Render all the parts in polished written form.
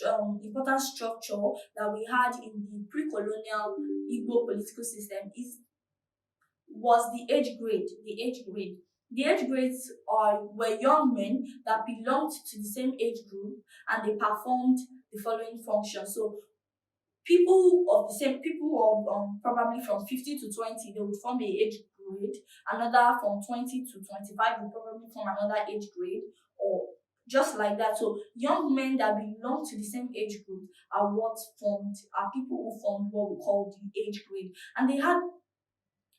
important structure that we had in the pre-colonial Igbo political system was the age grade. The age grades were young men that belonged to the same age group, and they performed the following functions. So people of probably from 50 to 20, they would form a age grade. Another from 20 to 25 would probably form another age grade, or just like that. So young men that belong to the same age group are people who formed what we call the age grade, and they had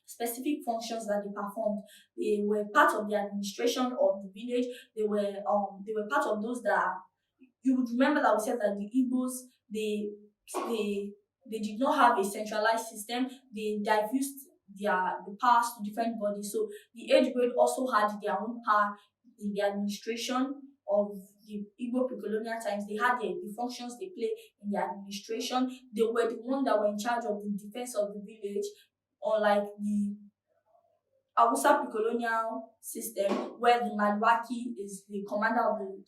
specific functions that they performed. They were part of the administration of the village. They were part of those that you would remember that we said that the Igbos, they did not have a centralized system. They diffused the powers to different bodies. So the age grade also had their own power in the administration of the Igbo pre-colonial times. They had the functions they play in the administration. They were the ones that were in charge of the defense of the village, unlike the Hausa pre-colonial system, where the Madwaki is the commander of the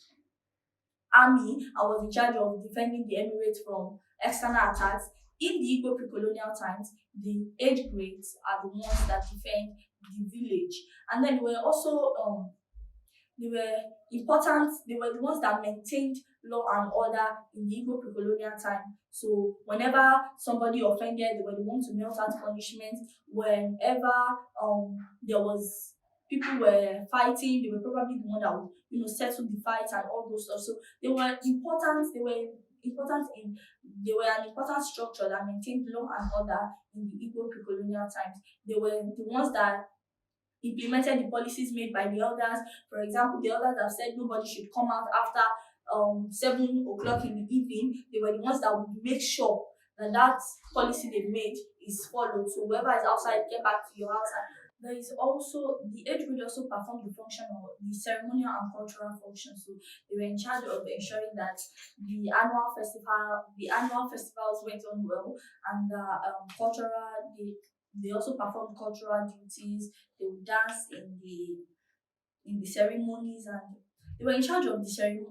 army and was in charge of defending the emirate from external attacks. In the Igbo pre-colonial times, the age grades are the ones that defend the village, and then they were important. They were the ones that maintained law and order in the Igbo pre-colonial time. So whenever somebody offended, they were the ones to melt out punishment. Whenever there was people were fighting, they were probably the one that would settle the fights and all those stuff. So they were important. They were an important structure that maintained law and order in the Igbo pre-colonial times. They were the ones that implemented the policies made by the elders. For example, the elders have said nobody should come out after 7 o'clock in the evening. They were the ones that would make sure that policy they made is followed. So whoever is outside, get back to your house. There is also the age grade also performed the function of the ceremonial and cultural function. So they were in charge of ensuring that the annual festivals went on well, and they also performed cultural duties. They would dance in the ceremonies, and they were in charge of ensuring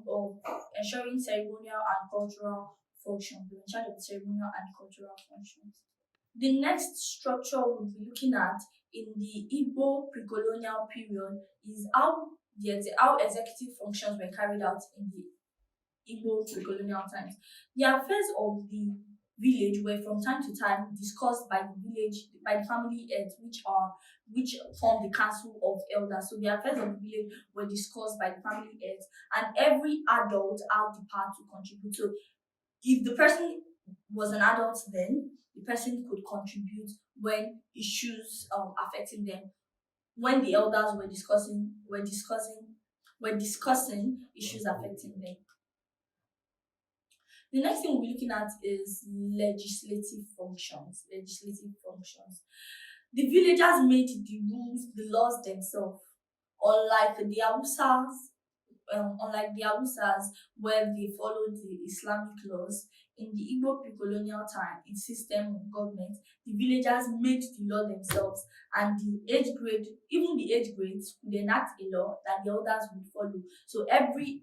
ceremonial and cultural functions. They were in charge of the ceremonial and cultural functions. The next structure we'll be looking at in the Igbo pre-colonial period is how executive functions were carried out in the Igbo pre-colonial times. The affairs of the village were from time to time discussed by the family heads, which form the council of elders. So the affairs of the village were discussed by the family heads, and every adult had the power to contribute. So if the person was an adult, then the person could contribute when issues affecting them. When the elders were discussing issues affecting them. The next thing we'll be looking at is legislative functions. The villagers made the rules, the laws themselves. Unlike the Hausas, where they followed the Islamic laws, in the Igbo pre-colonial time, in system of government, the villagers made the law themselves, and even the age grades would enact a law that the elders would follow. So the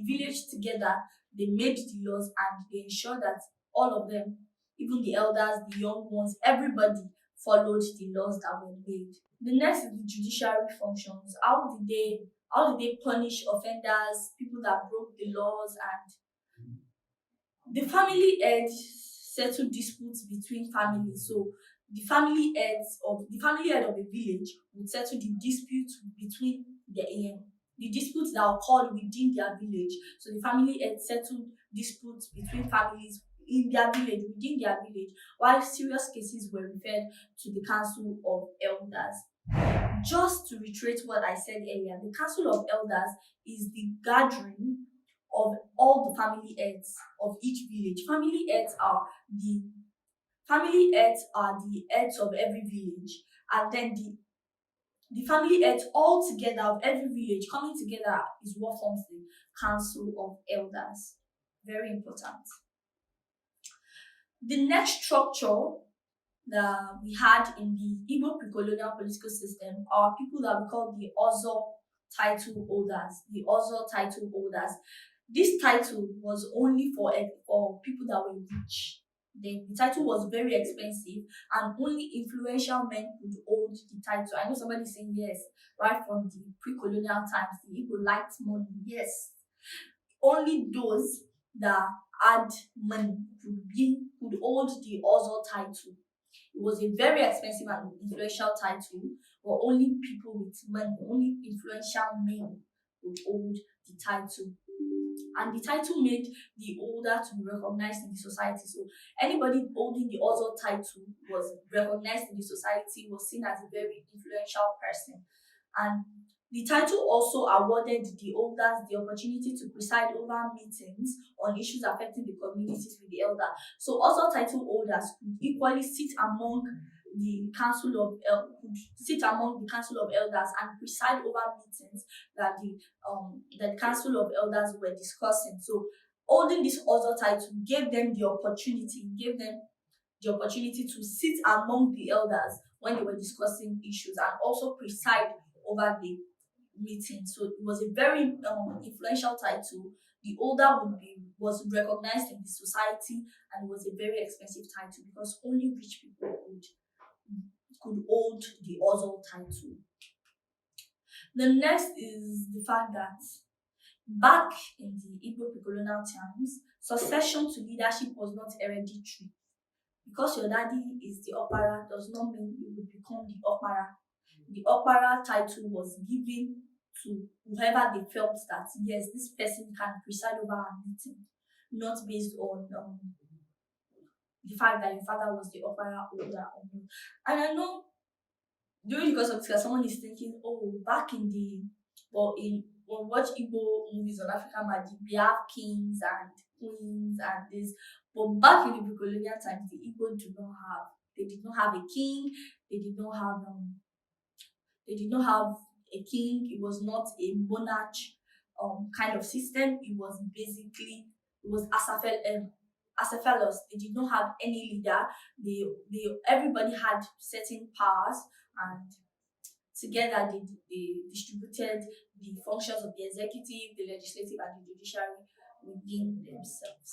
village together, they made the laws, and they ensured that all of them, even the elders, the young ones, everybody followed the laws that were made. The next is the judiciary functions. How did they punish offenders, people that broke the laws? And the family heads settled disputes between families. So the family head of a village would settle the disputes between the disputes that occurred within their village. So the family head settled disputes between families within their village, while serious cases were referred to the council of elders. Just to reiterate what I said earlier, the council of elders is the gathering of all the family heads of each village. Family heads are the heads of every village, and then the family heads all together of every village coming together is what forms the council of elders. Very important. The next structure that we had in the Igbo pre-colonial political system are people that we call the Ozo title holders. This title was only for people that were rich. The title was very expensive, and only influential men could hold the title. I know somebody saying yes, right from the pre-colonial times, the Igbo liked money. Yes, only those that had money could hold the Ozo title. It was a very expensive and influential title, but only people with money, only influential men would hold the title. And the title made the older to be recognized in the society. So anybody holding the other title was recognized in the society, was seen as a very influential person. And the title also awarded the elders the opportunity to preside over meetings on issues affecting the communities with the elder. So also title holders could equally sit among could sit among the council of elders and preside over meetings that the council of elders were discussing. So holding this other title gave them the opportunity to sit among the elders when they were discussing issues and also preside over the meeting. So it was a very influential title. The older was recognized in the society, and it was a very expensive title because only rich people could hold the other title. The next is the fact that back in the Igbo pre-colonial times, succession to leadership was not hereditary. Because your daddy is the opera does not mean you will become the opera. The opera title was given to whoever they felt that yes, this person can preside over our meeting, not based on the fact that your father was the opera holder or not. And I know during the course of this, someone is thinking, oh, back in the or in when we watch Igbo movies on African magic, we have kings and queens and this. But back in the colonial times, the Igbo did not have a king, they did not have a king. It was not a monarch kind of system. It was acephalous. They did not have any leader. They everybody had certain powers, and together they distributed the functions of the executive, the legislative, and the judiciary within themselves.